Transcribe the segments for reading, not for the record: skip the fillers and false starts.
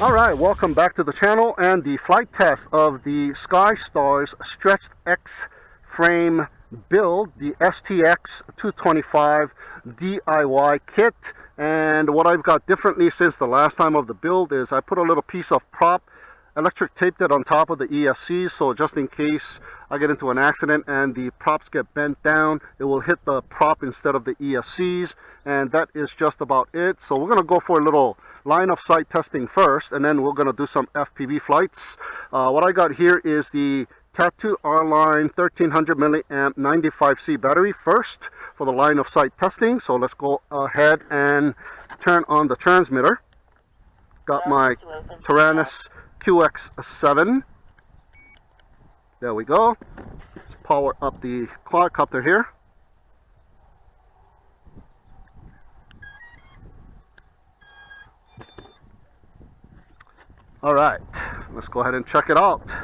Alright, welcome back to the channel and the flight test of the SkyStar's Stretched X frame build, the STX225 DIY kit. And what I've got differently since the last time of the build is I put a little piece of prop, electric taped it on top of the ESCs, so just in case I get into an accident and the props get bent down, it will hit the prop instead of the ESCs. And that is just about it. So we're going to go for a little line of sight testing first, and then we're going to do some FPV flights. What I got here is the Tattoo R-Line 1300 milliamp 95C battery first for the line of sight testing. So let's go ahead and turn on the transmitter. Got my Taranis QX7. There we go. Let's power up the quadcopter here. Alright, let's go ahead and check it out.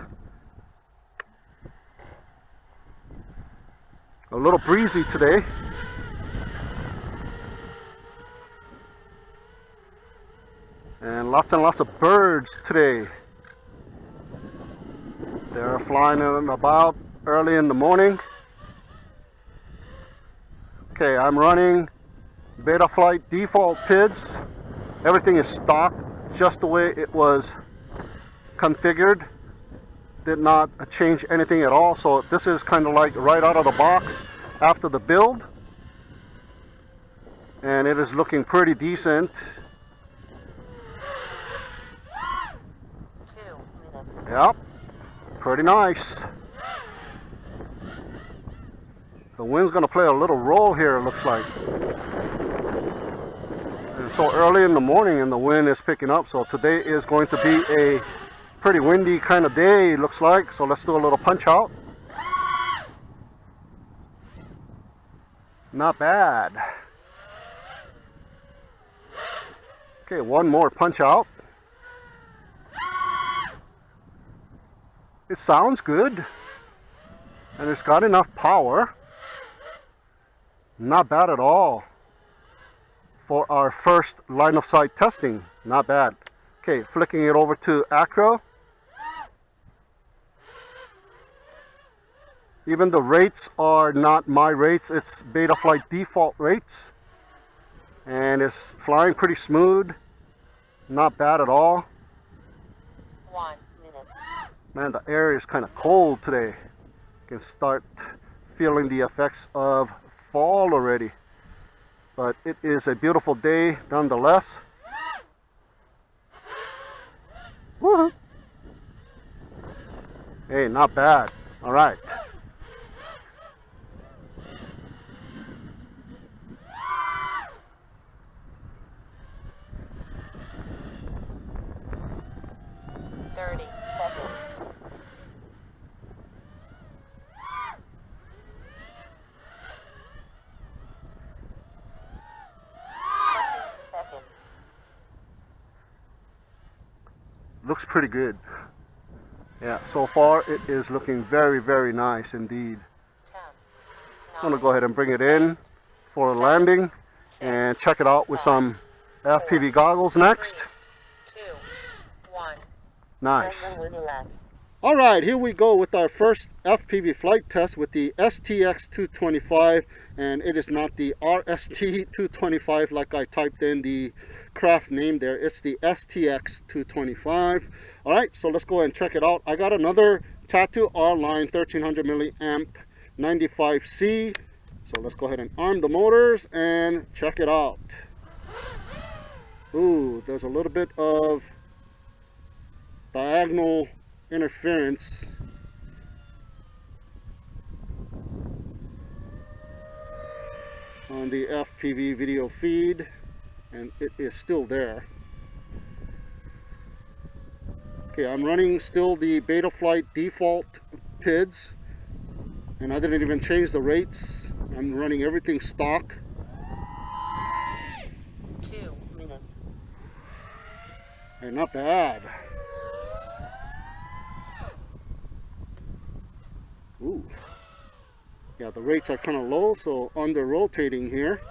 A little breezy today. And lots of birds today. They're flying about early in the morning. Okay, I'm running Betaflight default PIDs. Everything is stock, just the way it was configured. Did not change anything at all. So this is kind of like right out of the box after the build. And it is looking pretty decent. 2 minutes. Yep, pretty nice. The wind's gonna play a little role here, it looks like. It's so early in the morning and the wind is picking up, so today is going to be a pretty windy kind of day, looks like. So let's do a little punch out. Not bad. Okay, one more punch out. It sounds good, and it's got enough power. Not bad at all for our first line of sight testing. Not bad. Okay, flicking it over to acro. Even the rates are not my rates, it's Betaflight default rates. And it's flying pretty smooth. Not bad at all. 1 minute. Man, the air is kind of cold today. You can start feeling the effects of fall already. But it is a beautiful day nonetheless. Woohoo! Hey, not bad. All right. Looks pretty good. Yeah, so far it is looking very nice indeed. 10, I'm gonna go ahead and bring it in for a landing and check it out with some FPV goggles next. 2, 1. Nice. Alright, here we go with our first FPV flight test with the STX225, and it is not the RST225 like I typed in the craft name there. It's the STX225. Alright, so let's go ahead and check it out. I got another Tattoo R-Line 1300 milliamp 95C. So let's go ahead and arm the motors and check it out. Ooh, there's a little bit of diagonal interference. On the FPV video feed, and it is still there. Okay, I'm running still the Betaflight default PIDs, and I didn't even change the rates. I'm running everything stock. 2 minutes. And not bad. Ooh. Yeah, the rates are kind of low, so under rotating here.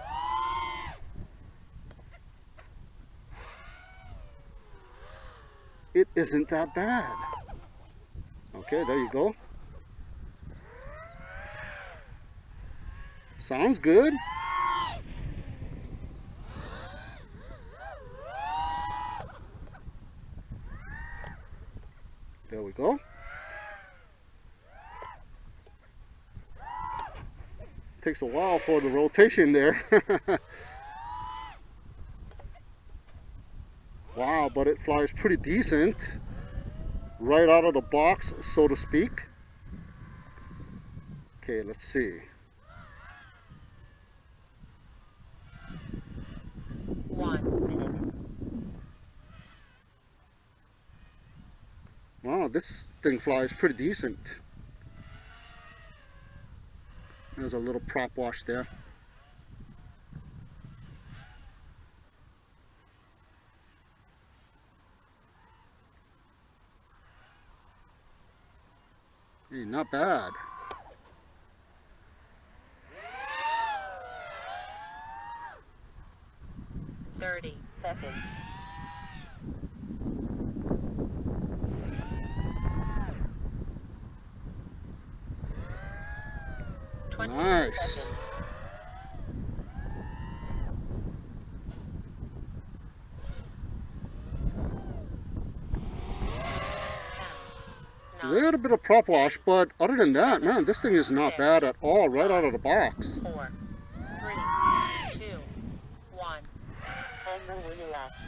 it isn't that bad. Okay, there you go. Sounds good. There we go. Takes a while for the rotation there. Wow, but it flies pretty decent. Right out of the box, so to speak. Okay, let's see. 1 minute. Wow, this thing flies pretty decent. There's a little prop wash there. Hey, not bad. Thirty seconds. Nice. Seconds. A little bit of prop wash, but other than that, man, this thing is not bad at all right out of the box. 4, 3, 2, 1. Timer when elapsed.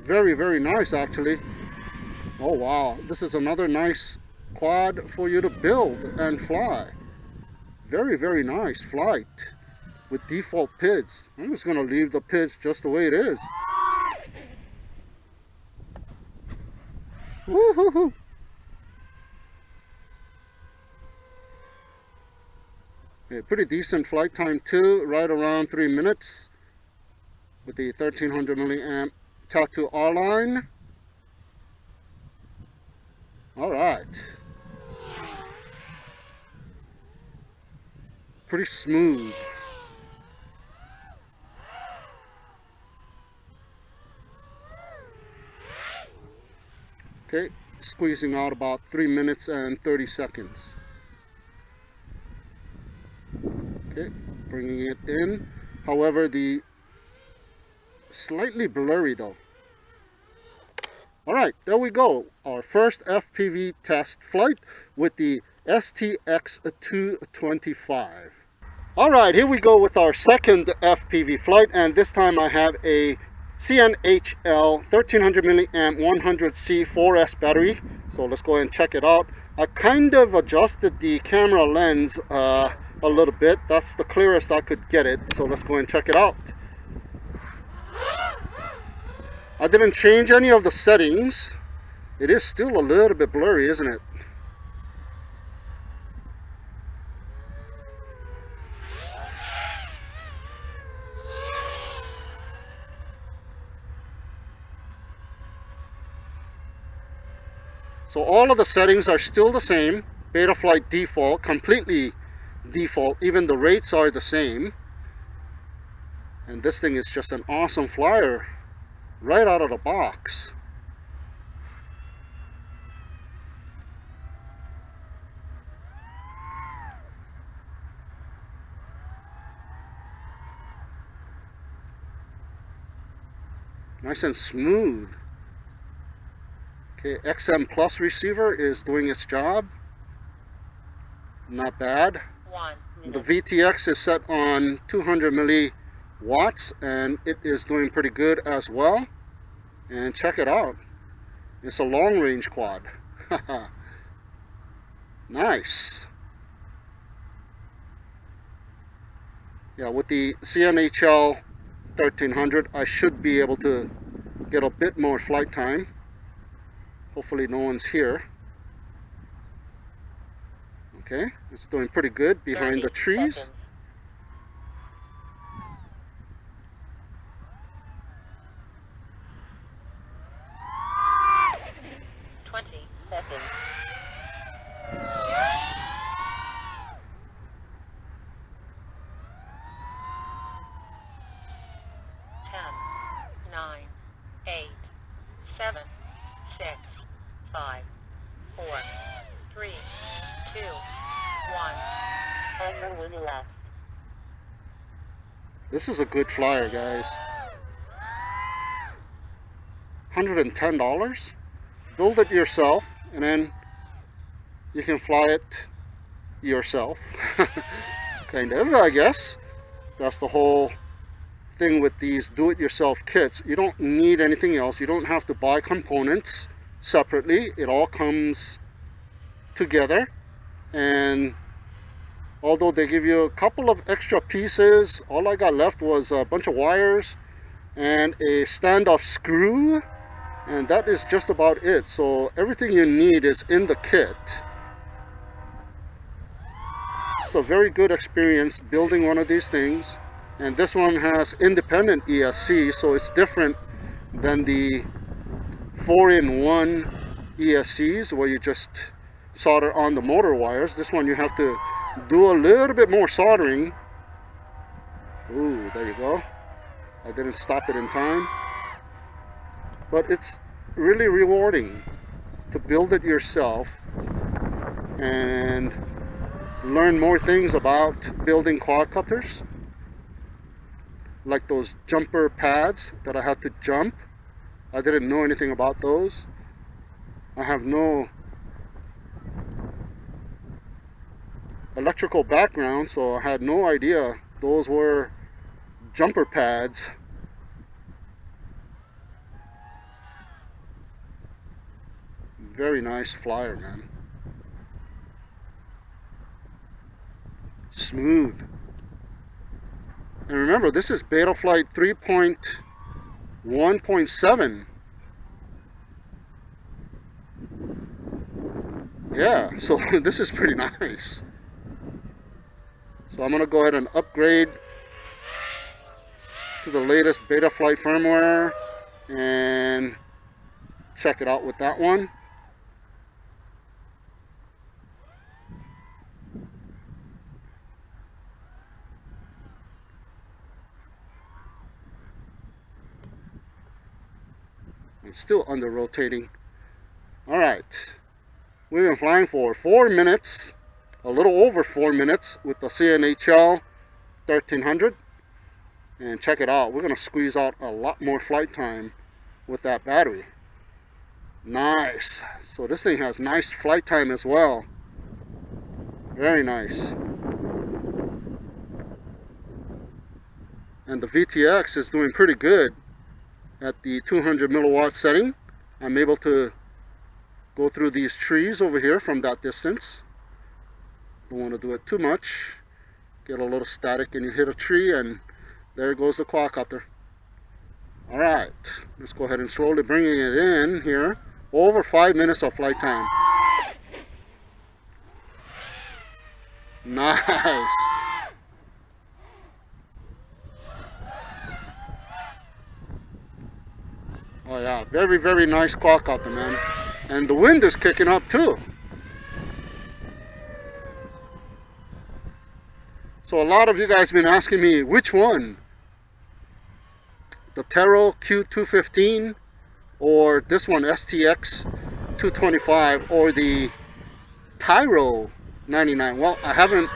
Very, very nice, actually. Oh, wow. This is another nice quad for you to build and fly. Very, very nice flight with default PIDs. I'm just going to leave the PIDs just the way it is. Woo-hoo-hoo. Yeah, pretty decent flight time too, right around 3 minutes with the 1300 milliamp Tattoo R-line. All right. Pretty smooth. Okay, squeezing out about 3 minutes and 30 seconds. Okay, bringing it in. However, the slightly blurry though. All right, there we go. Our first FPV test flight with the STX225. All right, here we go with our second FPV flight, and this time I have a CNHL 1300 milliamp 100C 4S battery. So let's go ahead and check it out. I kind of adjusted the camera lens a little bit. That's the clearest I could get it. So let's go ahead and check it out. I didn't change any of the settings. It is still a little bit blurry, isn't it? So all of the settings are still the same. Betaflight default, completely default. Even the rates are the same. And this thing is just an awesome flyer right out of the box. Nice and smooth. Okay, XM Plus receiver is doing its job. Not bad. 1 minute. The VTX is set on 200 milliwatts and it is doing pretty good as well. And check it out. It's a long range quad. Nice. Yeah, with the CNHL 1300 I should be able to get a bit more flight time. Hopefully no one's here. Okay, it's doing pretty good behind the trees. Seconds. 20 8, 7, 6, 5, 4, 3, 2, 1. Timer when elapsed. This is a good flyer, guys. $110. Build it yourself, and then you can fly it yourself. Kind of, I guess. That's the whole thing with these do-it-yourself kits. You don't need anything else. You don't have to buy components separately. It all comes together, and although they give you a couple of extra pieces, all I got left was a bunch of wires and a standoff screw, and that is just about it. So everything you need is in the kit. It's a very good experience building one of these things. And this one has independent ESC, so it's different than the 4-in-1 ESCs where you just solder on the motor wires. This one you have to do a little bit more soldering. Ooh, there you go. I didn't stop it in time. But it's really rewarding to build it yourself and learn more things about building quadcopters. Like those jumper pads that I had to jump. I didn't know anything about those. I have no electrical background, so I had no idea those were jumper pads. Very nice flyer, man. Smooth. And remember, this is Betaflight 3.1.7. Yeah, so this is pretty nice. So I'm going to go ahead and upgrade to the latest Betaflight firmware and check it out with that one. I'm still under rotating. Alright, we've been flying for 4 minutes, a little over 4 minutes with the CNHL 1300. And check it out, we're going to squeeze out a lot more flight time with that battery. Nice. So this thing has nice flight time as well. Very nice. And the VTX is doing pretty good. At the 200 milliwatt setting, I'm able to go through these trees over here from that distance. Don't want to do it too much. Get a little static and you hit a tree and there goes the quadcopter. Alright, let's go ahead and slowly bringing it in here. Over 5 minutes of flight time. Nice. Oh yeah, very, very nice quadcopter, man. And the wind is kicking up too. So a lot of you guys have been asking me, which one? The Tero Q215 or this one, STX225, or the Tyro 99. Well, I haven't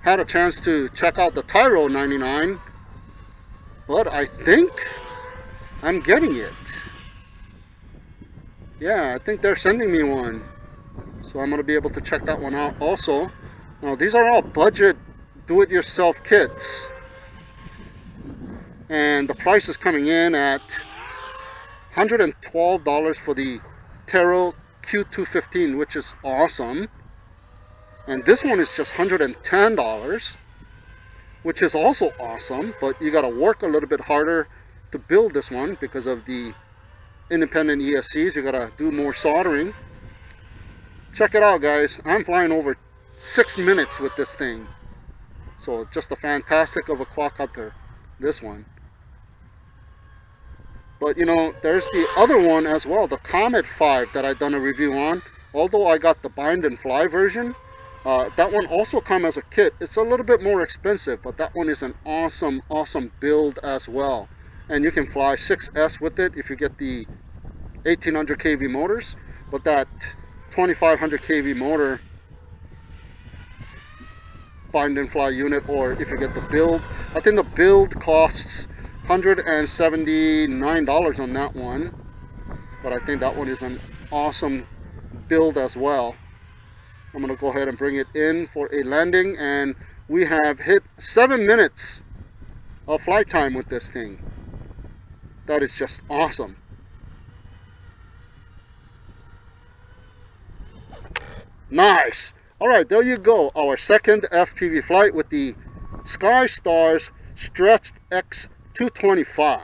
had a chance to check out the Tyro 99, but I think I'm getting it. Yeah, I think they're sending me one. So I'm going to be able to check that one out also. Now, these are all budget do-it-yourself kits. And the price is coming in at $112 for the Tero Q215, which is awesome. And this one is just $110, which is also awesome. But you got to work a little bit harder to build this one because of the independent ESCs. You gotta do more soldering. Check it out, guys. I'm flying over 6 minutes with this thing. So just a fantastic of a quadcopter, this one. But you know, there's the other one as well, the Comet 5 that I've done a review on. Although I got the bind and fly version, that one also comes as a kit. It's a little bit more expensive, but that one is an awesome build as well. and you can fly 6S with it if you get the 1800 kV motors, but that 2500 kV motor find and fly unit, or if you get the build, I think the build costs $179 on that one, but I think that one is an awesome build as well. I'm going to go ahead and bring it in for a landing, and we have hit 7 minutes of flight time with this thing. That is just awesome. Nice. All right, there you go, our second FPV flight with the SkyStars Stretched X225.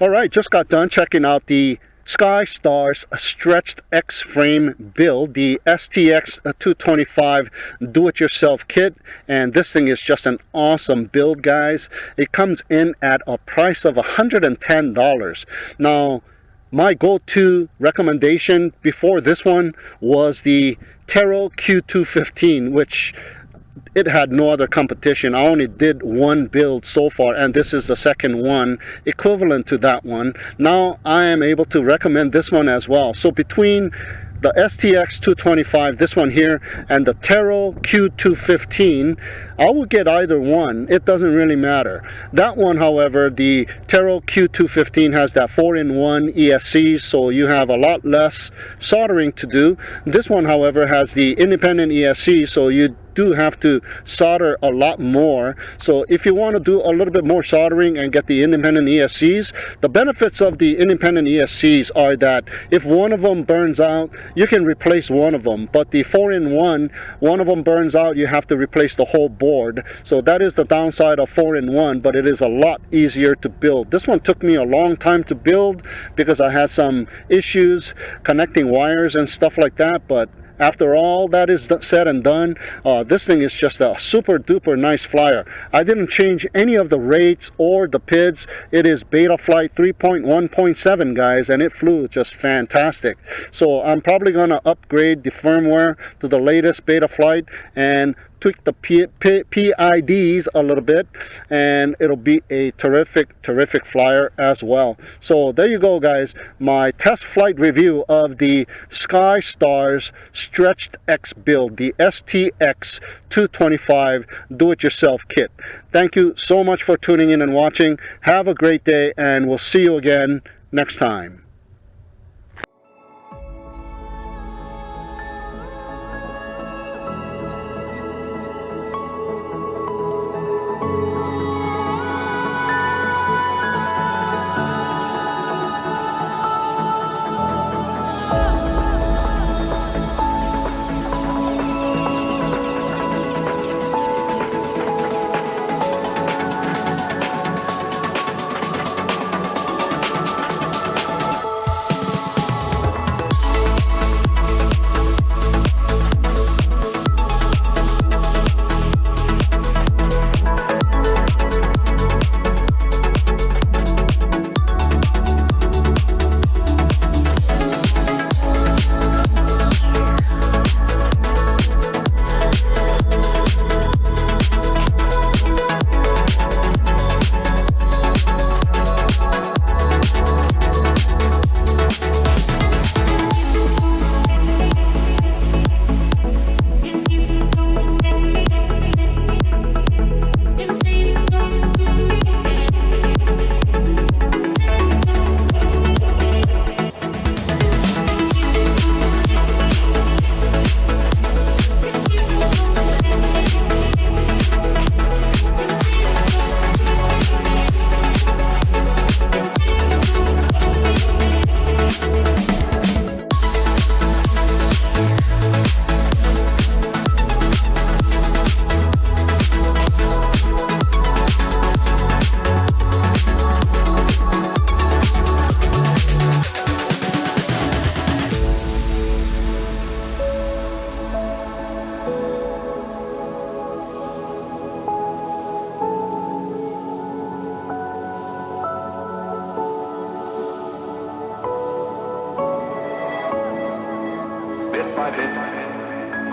All right, just got done checking out the SkyStars Stretched X frame build, the STX225 do-it-yourself kit, and this thing is just an awesome build, guys. It comes in at a price of $110. Now, my go-to recommendation before this one was the Tero Q215, which it had no other competition. I only did one build so far, and this is the second one equivalent to that one. Now I am able to recommend this one as well. So between the STX225, this one here, and the Tero Q215, I would get either one. It doesn't really matter. That one, however, the Tero Q215 has that 4-in-1 ESC, so you have a lot less soldering to do. This one, however, has the independent ESC, so you do have to solder a lot more. So if you want to do a little bit more soldering and get the independent ESCs, the benefits of the independent ESCs are that if one of them burns out, you can replace one of them. But the 4-in-1, one of them burns out, you have to replace the whole board. So that is the downside of 4-in-1, but it is a lot easier to build. This one took me a long time to build because I had some issues connecting wires and stuff like that, but after all that is said and done, this thing is just a super duper nice flyer. I didn't change any of the rates or the PIDs. It is Betaflight 3.1.7, guys, and it flew just fantastic. So I'm probably going to upgrade the firmware to the latest Betaflight and tweak the PIDs a little bit, and it'll be a terrific flyer as well. So there you go, guys, my test flight review of the SkyStars Stretched X build, the STX225 do-it-yourself kit. Thank you so much for tuning in and watching. Have a great day, and we'll see you again next time.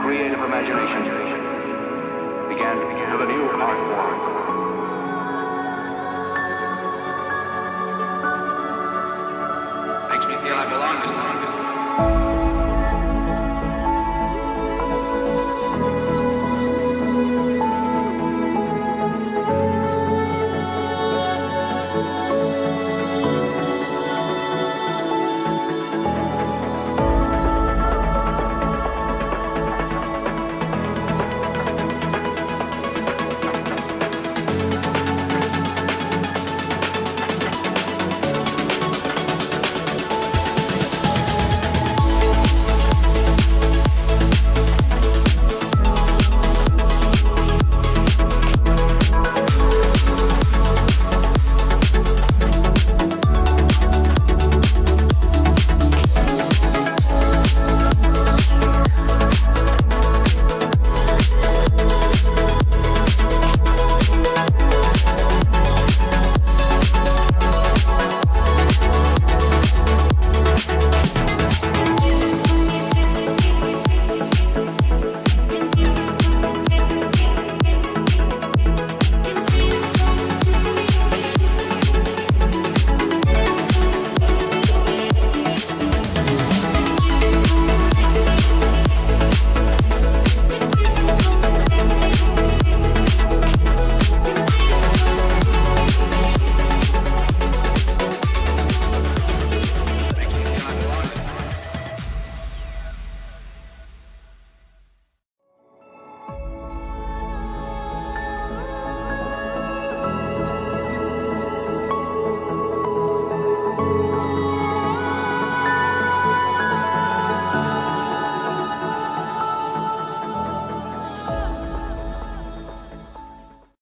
Creative imagination began to build a new art form.